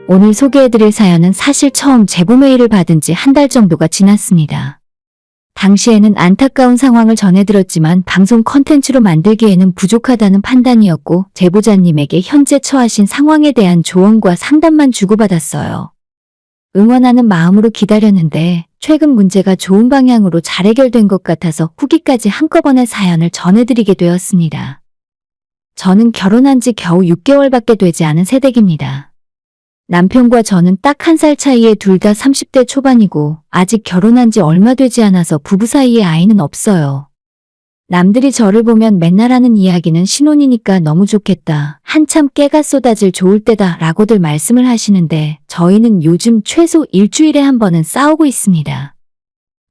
오늘 소개해드릴 사연은 사실 처음 제보 메일을 받은 지 한 달 정도가 지났습니다. 당시에는 안타까운 상황을 전해들었지만 방송 컨텐츠로 만들기에는 부족하다는 판단이었고 제보자님에게 현재 처하신 상황에 대한 조언과 상담만 주고받았어요. 응원하는 마음으로 기다렸는데 최근 문제가 좋은 방향으로 잘 해결된 것 같아서 후기까지 한꺼번에 사연을 전해드리게 되었습니다. 저는 결혼한 지 겨우 6개월밖에 되지 않은 새댁입니다. 남편과 저는 딱 1살 차이에 둘 다 30대 초반이고 아직 결혼한 지 얼마 되지 않아서 부부 사이에 아이는 없어요. 남들이 저를 보면 맨날 하는 이야기는 신혼이니까 너무 좋겠다. 한참 깨가 쏟아질 좋을 때다 라고들 말씀을 하시는데 저희는 요즘 최소 일주일에 한 번은 싸우고 있습니다.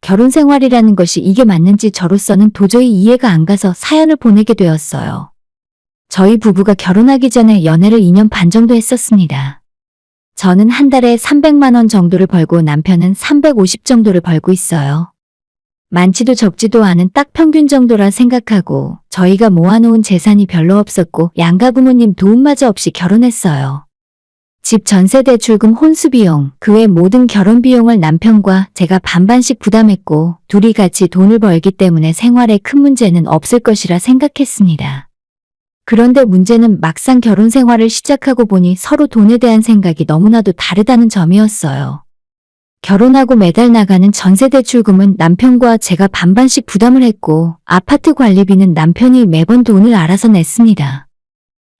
결혼 생활이라는 것이 이게 맞는지 저로서는 도저히 이해가 안 가서 사연을 보내게 되었어요. 저희 부부가 결혼하기 전에 연애를 2년 반 정도 했었습니다. 저는 한 달에 300만 원 정도를 벌고 남편은 350 정도를 벌고 있어요. 많지도 적지도 않은 딱 평균 정도라 생각하고 저희가 모아놓은 재산이 별로 없었고 양가 부모님 도움마저 없이 결혼했어요. 집 전세 대출금 혼수 비용, 그 외 모든 결혼 비용을 남편과 제가 반반씩 부담했고 둘이 같이 돈을 벌기 때문에 생활에 큰 문제는 없을 것이라 생각했습니다. 그런데 문제는 막상 결혼 생활을 시작하고 보니 서로 돈에 대한 생각이 너무나도 다르다는 점이었어요. 결혼하고 매달 나가는 전세 대출금은 남편과 제가 반반씩 부담을 했고 아파트 관리비는 남편이 매번 돈을 알아서 냈습니다.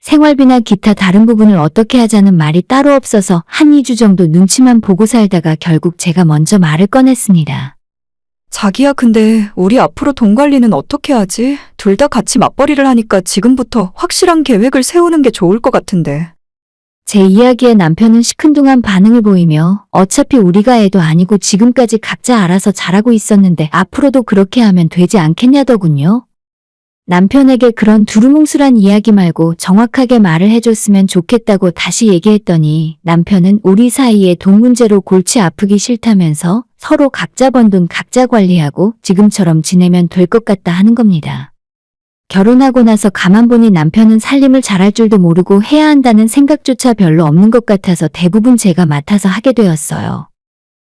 생활비나 기타 다른 부분을 어떻게 하자는 말이 따로 없어서 한 2주 정도 눈치만 보고 살다가 결국 제가 먼저 말을 꺼냈습니다. 자기야, 근데 우리 앞으로 돈 관리는 어떻게 하지? 둘 다 같이 맞벌이를 하니까 지금부터 확실한 계획을 세우는 게 좋을 것 같은데. 제 이야기에 남편은 시큰둥한 반응을 보이며 어차피 우리가 애도 아니고 지금까지 각자 알아서 잘하고 있었는데 앞으로도 그렇게 하면 되지 않겠냐더군요. 남편에게 그런 두루뭉술한 이야기 말고 정확하게 말을 해줬으면 좋겠다고 다시 얘기했더니 남편은 우리 사이에 돈 문제로 골치 아프기 싫다면서 서로 각자 번 돈 각자 관리하고 지금처럼 지내면 될 것 같다 하는 겁니다. 결혼하고 나서 가만 보니 남편은 살림을 잘할 줄도 모르고 해야 한다는 생각조차 별로 없는 것 같아서 대부분 제가 맡아서 하게 되었어요.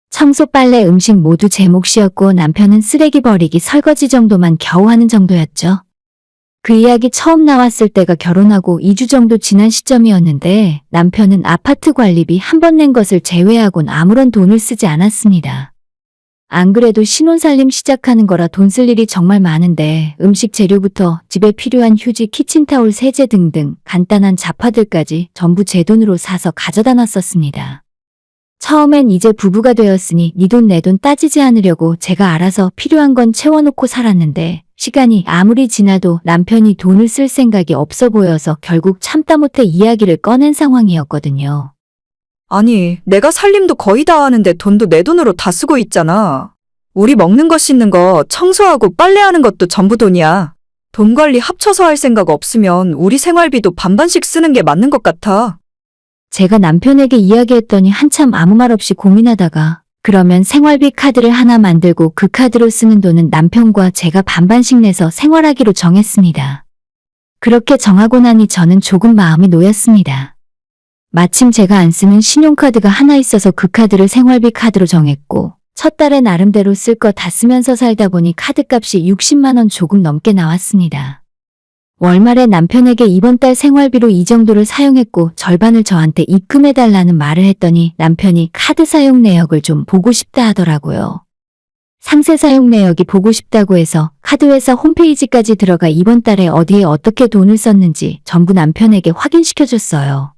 청소, 빨래, 음식 모두 제 몫이었고 남편은 쓰레기 버리기, 설거지 정도만 겨우 하는 정도였죠. 그 이야기 처음 나왔을 때가 결혼하고 2주 정도 지난 시점이었는데 남편은 아파트 관리비 한 번 낸 것을 제외하곤 아무런 돈을 쓰지 않았습니다. 안 그래도 신혼살림 시작하는 거라 돈 쓸 일이 정말 많은데 음식 재료부터 집에 필요한 휴지, 키친타올, 세제 등등 간단한 잡화들까지 전부 제 돈으로 사서 가져다 놨었습니다. 처음엔 이제 부부가 되었으니 네 돈 내 돈 따지지 않으려고 제가 알아서 필요한 건 채워놓고 살았는데 시간이 아무리 지나도 남편이 돈을 쓸 생각이 없어 보여서 결국 참다 못해 이야기를 꺼낸 상황이었거든요. 아니, 내가 살림도 거의 다 하는데 돈도 내 돈으로 다 쓰고 있잖아. 우리 먹는 거 씻는 거, 청소하고 빨래하는 것도 전부 돈이야. 돈 관리 합쳐서 할 생각 없으면 우리 생활비도 반반씩 쓰는 게 맞는 것 같아. 제가 남편에게 이야기했더니 한참 아무 말 없이 고민하다가 그러면 생활비 카드를 하나 만들고 그 카드로 쓰는 돈은 남편과 제가 반반씩 내서 생활하기로 정했습니다. 그렇게 정하고 나니 저는 조금 마음이 놓였습니다. 마침 제가 안 쓰는 신용카드가 하나 있어서 그 카드를 생활비 카드로 정했고 첫 달에 나름대로 쓸 거 다 쓰면서 살다 보니 카드값이 60만 원 조금 넘게 나왔습니다. 월말에 남편에게 이번 달 생활비로 이 정도를 사용했고 절반을 저한테 입금해달라는 말을 했더니 남편이 카드 사용 내역을 좀 보고 싶다 하더라고요. 상세 사용 내역이 보고 싶다고 해서 카드회사 홈페이지까지 들어가 이번 달에 어디에 어떻게 돈을 썼는지 전부 남편에게 확인시켜줬어요.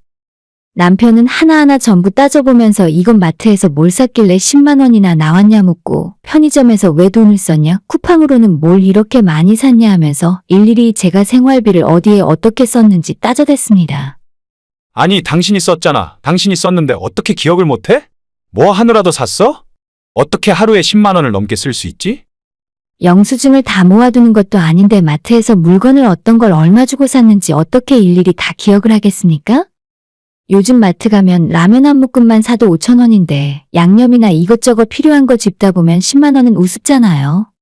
남편은 하나하나 전부 따져보면서 이건 마트에서 뭘 샀길래 10만 원이나 나왔냐 묻고 편의점에서 왜 돈을 썼냐, 쿠팡으로는 뭘 이렇게 많이 샀냐 하면서 일일이 제가 생활비를 어디에 어떻게 썼는지 따져댔습니다. 아니, 당신이 썼잖아. 당신이 썼는데 어떻게 기억을 못해? 뭐 하느라도 샀어? 어떻게 하루에 10만 원을 넘게 쓸 수 있지? 영수증을 다 모아두는 것도 아닌데 마트에서 물건을 어떤 걸 얼마 주고 샀는지 어떻게 일일이 다 기억을 하겠습니까? 요즘 마트 가면 라면 한 묶음만 사도 5천 원인데 양념이나 이것저것 필요한 거 집다 보면 10만 원은 우습잖아요.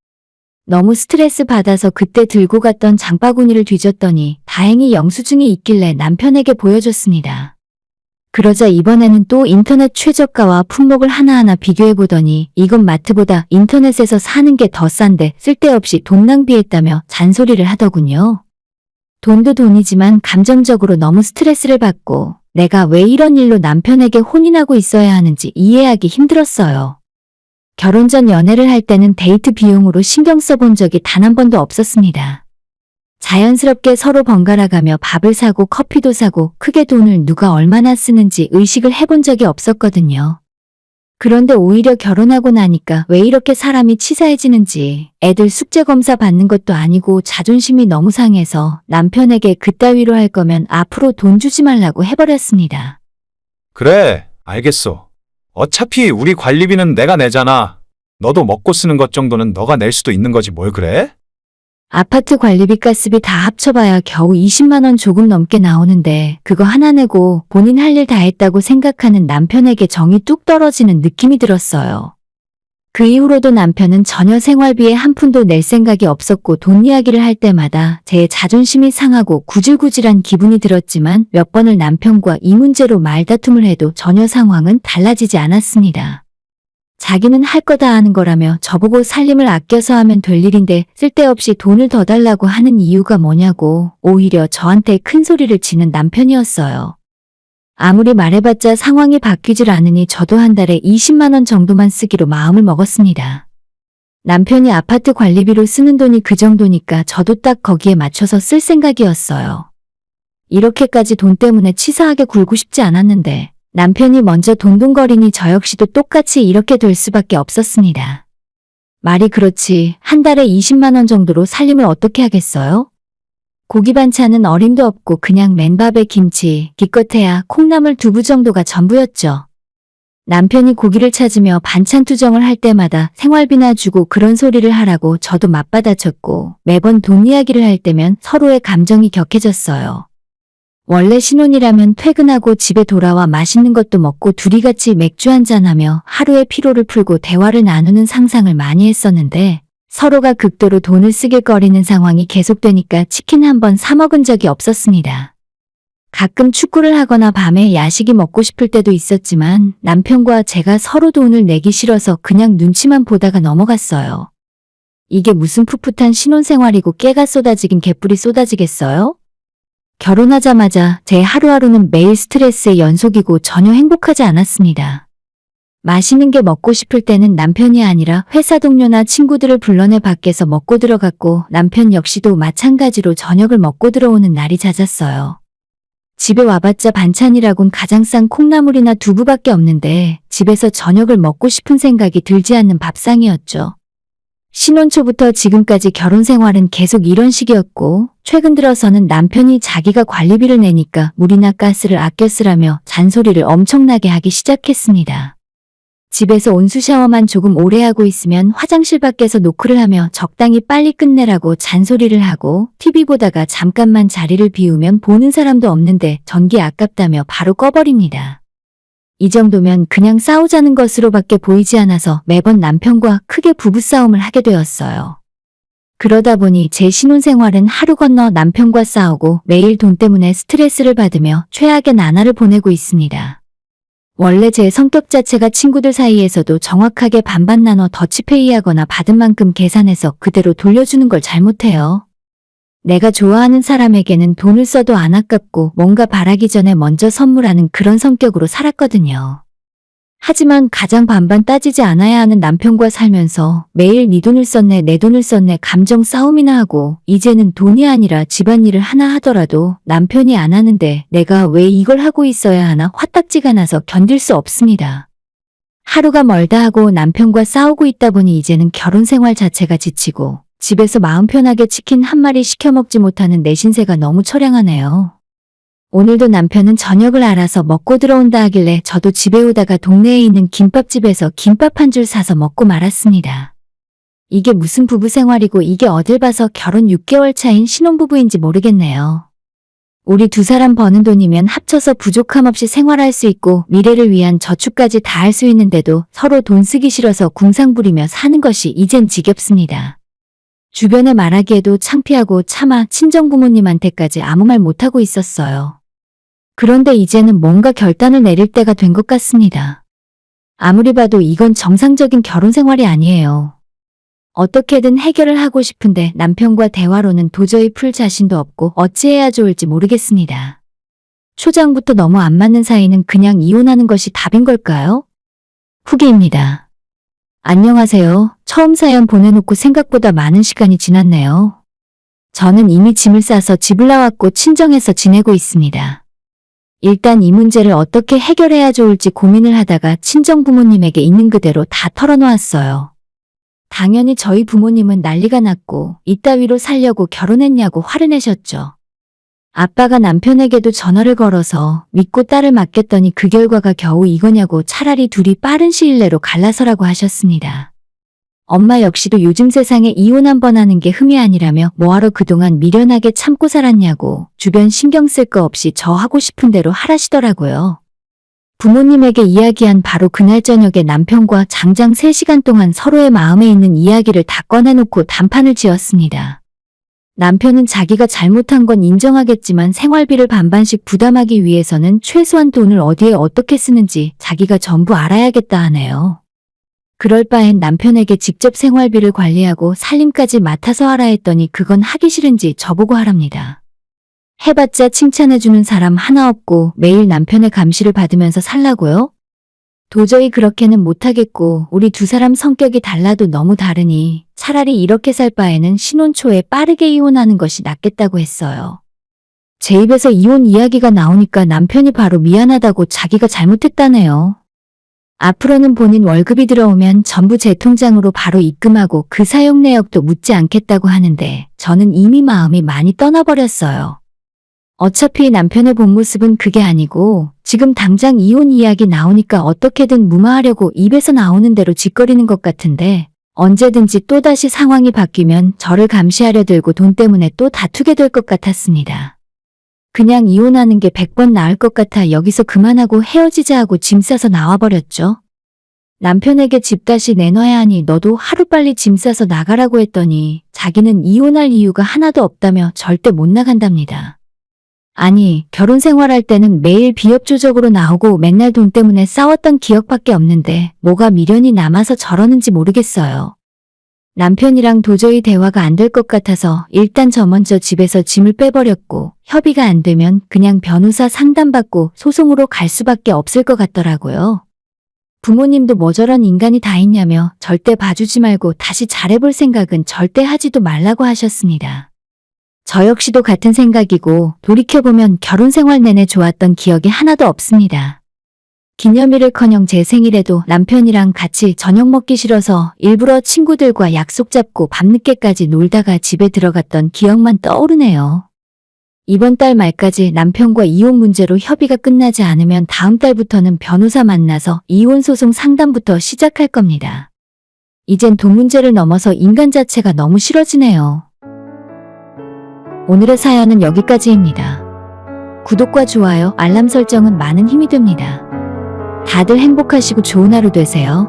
너무 스트레스 받아서 그때 들고 갔던 장바구니를 뒤졌더니 다행히 영수증이 있길래 남편에게 보여줬습니다. 그러자 이번에는 또 인터넷 최저가와 품목을 하나하나 비교해보더니 이건 마트보다 인터넷에서 사는 게 더 싼데 쓸데없이 돈 낭비했다며 잔소리를 하더군요. 돈도 돈이지만 감정적으로 너무 스트레스를 받고 내가 왜 이런 일로 남편에게 혼인하고 있어야 하는지 이해하기 힘들었어요. 결혼 전 연애를 할 때는 데이트 비용으로 신경 써본 적이 단 한 번도 없었습니다. 자연스럽게 서로 번갈아가며 밥을 사고 커피도 사고 크게 돈을 누가 얼마나 쓰는지 의식을 해본 적이 없었거든요. 그런데 오히려 결혼하고 나니까 왜 이렇게 사람이 치사해지는지 애들 숙제 검사 받는 것도 아니고 자존심이 너무 상해서 남편에게 그따위로 할 거면 앞으로 돈 주지 말라고 해버렸습니다. 그래, 알겠어. 어차피 우리 관리비는 내가 내잖아. 너도 먹고 쓰는 것 정도는 너가 낼 수도 있는 거지 뭘 그래? 아파트 관리비 가스비 다 합쳐봐야 겨우 20만 원 조금 넘게 나오는데 그거 하나 내고 본인 할 일 다 했다고 생각하는 남편에게 정이 뚝 떨어지는 느낌이 들었어요. 그 이후로도 남편은 전혀 생활비에 한 푼도 낼 생각이 없었고 돈 이야기를 할 때마다 제 자존심이 상하고 구질구질한 기분이 들었지만 몇 번을 남편과 이 문제로 말다툼을 해도 전혀 상황은 달라지지 않았습니다. 자기는 할 거 다 하는 거라며 저보고 살림을 아껴서 하면 될 일인데 쓸데없이 돈을 더 달라고 하는 이유가 뭐냐고 오히려 저한테 큰 소리를 치는 남편이었어요. 아무리 말해봤자 상황이 바뀌질 않으니 저도 한 달에 20만 원 정도만 쓰기로 마음을 먹었습니다. 남편이 아파트 관리비로 쓰는 돈이 그 정도니까 저도 딱 거기에 맞춰서 쓸 생각이었어요. 이렇게까지 돈 때문에 치사하게 굴고 싶지 않았는데 남편이 먼저 돈돈거리니 저 역시도 똑같이 이렇게 될 수밖에 없었습니다. 말이 그렇지 한 달에 20만 원 정도로 살림을 어떻게 하겠어요? 고기 반찬은 어림도 없고 그냥 맨밥에 김치, 기껏해야 콩나물 두부 정도가 전부였죠. 남편이 고기를 찾으며 반찬 투정을 할 때마다 생활비나 주고 그런 소리를 하라고 저도 맞받아쳤고 매번 돈 이야기를 할 때면 서로의 감정이 격해졌어요. 원래 신혼이라면 퇴근하고 집에 돌아와 맛있는 것도 먹고 둘이 같이 맥주 한잔하며 하루의 피로를 풀고 대화를 나누는 상상을 많이 했었는데 서로가 극도로 돈을 쓰길 꺼리는 상황이 계속되니까 치킨 한 번 사 먹은 적이 없었습니다. 가끔 축구를 하거나 밤에 야식이 먹고 싶을 때도 있었지만 남편과 제가 서로 돈을 내기 싫어서 그냥 눈치만 보다가 넘어갔어요. 이게 무슨 풋풋한 신혼생활이고 깨가 쏟아지긴 개뿔이 쏟아지겠어요? 결혼하자마자 제 하루하루는 매일 스트레스의 연속이고 전혀 행복하지 않았습니다. 맛있는 게 먹고 싶을 때는 남편이 아니라 회사 동료나 친구들을 불러내 밖에서 먹고 들어갔고 남편 역시도 마찬가지로 저녁을 먹고 들어오는 날이 잦았어요. 집에 와봤자 반찬이라곤 가장 싼 콩나물이나 두부밖에 없는데 집에서 저녁을 먹고 싶은 생각이 들지 않는 밥상이었죠. 신혼 초부터 지금까지 결혼 생활은 계속 이런 식이었고 최근 들어서는 남편이 자기가 관리비를 내니까 물이나 가스를 아껴 쓰라며 잔소리를 엄청나게 하기 시작했습니다. 집에서 온수 샤워만 조금 오래 하고 있으면 화장실 밖에서 노크를 하며 적당히 빨리 끝내라고 잔소리를 하고 TV 보다가 잠깐만 자리를 비우면 보는 사람도 없는데 전기 아깝다며 바로 꺼버립니다. 이 정도면 그냥 싸우자는 것으로밖에 보이지 않아서 매번 남편과 크게 부부싸움을 하게 되었어요. 그러다 보니 제 신혼생활은 하루 건너 남편과 싸우고 매일 돈 때문에 스트레스를 받으며 최악의 나날을 보내고 있습니다. 원래 제 성격 자체가 친구들 사이에서도 정확하게 반반 나눠 더치페이하거나 받은 만큼 계산해서 그대로 돌려주는 걸 잘 못해요. 내가 좋아하는 사람에게는 돈을 써도 안 아깝고 뭔가 바라기 전에 먼저 선물하는 그런 성격으로 살았거든요. 하지만 가장 반반 따지지 않아야 하는 남편과 살면서 매일 네 돈을 썼네 내 돈을 썼네 감정 싸움이나 하고 이제는 돈이 아니라 집안일을 하나 하더라도 남편이 안 하는데 내가 왜 이걸 하고 있어야 하나 화딱지가 나서 견딜 수 없습니다. 하루가 멀다 하고 남편과 싸우고 있다 보니 이제는 결혼 생활 자체가 지치고 집에서 마음 편하게 치킨 한 마리 시켜 먹지 못하는 내 신세가 너무 처량하네요. 오늘도 남편은 저녁을 알아서 먹고 들어온다 하길래 저도 집에 오다가 동네에 있는 김밥집에서 김밥 한 줄 사서 먹고 말았습니다. 이게 무슨 부부 생활이고 이게 어딜 봐서 결혼 6개월 차인 신혼부부인지 모르겠네요. 우리 두 사람 버는 돈이면 합쳐서 부족함 없이 생활할 수 있고 미래를 위한 저축까지 다 할 수 있는데도 서로 돈 쓰기 싫어서 궁상부리며 사는 것이 이젠 지겹습니다. 주변에 말하기에도 창피하고 차마 친정부모님한테까지 아무 말 못하고 있었어요. 그런데 이제는 뭔가 결단을 내릴 때가 된 것 같습니다. 아무리 봐도 이건 정상적인 결혼 생활이 아니에요. 어떻게든 해결을 하고 싶은데 남편과 대화로는 도저히 풀 자신도 없고 어찌해야 좋을지 모르겠습니다. 초장부터 너무 안 맞는 사이는 그냥 이혼하는 것이 답인 걸까요? 후기입니다. 안녕하세요. 처음 사연 보내놓고 생각보다 많은 시간이 지났네요. 저는 이미 짐을 싸서 집을 나왔고 친정에서 지내고 있습니다. 일단 이 문제를 어떻게 해결해야 좋을지 고민을 하다가 친정 부모님에게 있는 그대로 다 털어놓았어요. 당연히 저희 부모님은 난리가 났고 이따위로 살려고 결혼했냐고 화를 내셨죠. 아빠가 남편에게도 전화를 걸어서 믿고 딸을 맡겼더니 그 결과가 겨우 이거냐고 차라리 둘이 빠른 시일 내로 갈라서라고 하셨습니다. 엄마 역시도 요즘 세상에 이혼 한 번 하는 게 흠이 아니라며 뭐하러 그동안 미련하게 참고 살았냐고 주변 신경 쓸 거 없이 저 하고 싶은 대로 하라시더라고요. 부모님에게 이야기한 바로 그날 저녁에 남편과 장장 3시간 동안 서로의 마음에 있는 이야기를 다 꺼내놓고 단판을 지었습니다. 남편은 자기가 잘못한 건 인정하겠지만 생활비를 반반씩 부담하기 위해서는 최소한 돈을 어디에 어떻게 쓰는지 자기가 전부 알아야겠다 하네요. 그럴 바엔 남편에게 직접 생활비를 관리하고 살림까지 맡아서 하라 했더니 그건 하기 싫은지 저보고 하랍니다. 해봤자 칭찬해주는 사람 하나 없고 매일 남편의 감시를 받으면서 살라고요? 도저히 그렇게는 못하겠고 우리 두 사람 성격이 달라도 너무 다르니 차라리 이렇게 살 바에는 신혼 초에 빠르게 이혼하는 것이 낫겠다고 했어요. 제 입에서 이혼 이야기가 나오니까 남편이 바로 미안하다고 자기가 잘못했다네요. 앞으로는 본인 월급이 들어오면 전부 제 통장으로 바로 입금하고 그 사용 내역도 묻지 않겠다고 하는데 저는 이미 마음이 많이 떠나버렸어요. 어차피 남편의 본 모습은 그게 아니고 지금 당장 이혼 이야기 나오니까 어떻게든 무마하려고 입에서 나오는 대로 짓거리는 것 같은데 언제든지 또다시 상황이 바뀌면 저를 감시하려 들고 돈 때문에 또 다투게 될 것 같았습니다. 그냥 이혼하는 게 100번 나을 것 같아 여기서 그만하고 헤어지자 하고 짐 싸서 나와버렸죠. 남편에게 집 다시 내놔야 하니 너도 하루빨리 짐 싸서 나가라고 했더니 자기는 이혼할 이유가 하나도 없다며 절대 못 나간답니다. 아니, 결혼 생활할 때는 매일 비협조적으로 나오고 맨날 돈 때문에 싸웠던 기억밖에 없는데 뭐가 미련이 남아서 저러는지 모르겠어요. 남편이랑 도저히 대화가 안 될 것 같아서 일단 저 먼저 집에서 짐을 빼버렸고 협의가 안 되면 그냥 변호사 상담받고 소송으로 갈 수밖에 없을 것 같더라고요. 부모님도 뭐 저런 인간이 다 있냐며 절대 봐주지 말고 다시 잘해볼 생각은 절대 하지도 말라고 하셨습니다. 저 역시도 같은 생각이고 돌이켜보면 결혼 생활 내내 좋았던 기억이 하나도 없습니다. 기념일을커녕 제 생일에도 남편이랑 같이 저녁 먹기 싫어서 일부러 친구들과 약속 잡고 밤늦게까지 놀다가 집에 들어갔던 기억만 떠오르네요. 이번 달 말까지 남편과 이혼 문제로 협의가 끝나지 않으면 다음 달부터는 변호사 만나서 이혼 소송 상담부터 시작할 겁니다. 이젠 돈 문제를 넘어서 인간 자체가 너무 싫어지네요. 오늘의 사연은 여기까지입니다. 구독과 좋아요, 알람 설정은 많은 힘이 됩니다. 다들 행복하시고 좋은 하루 되세요.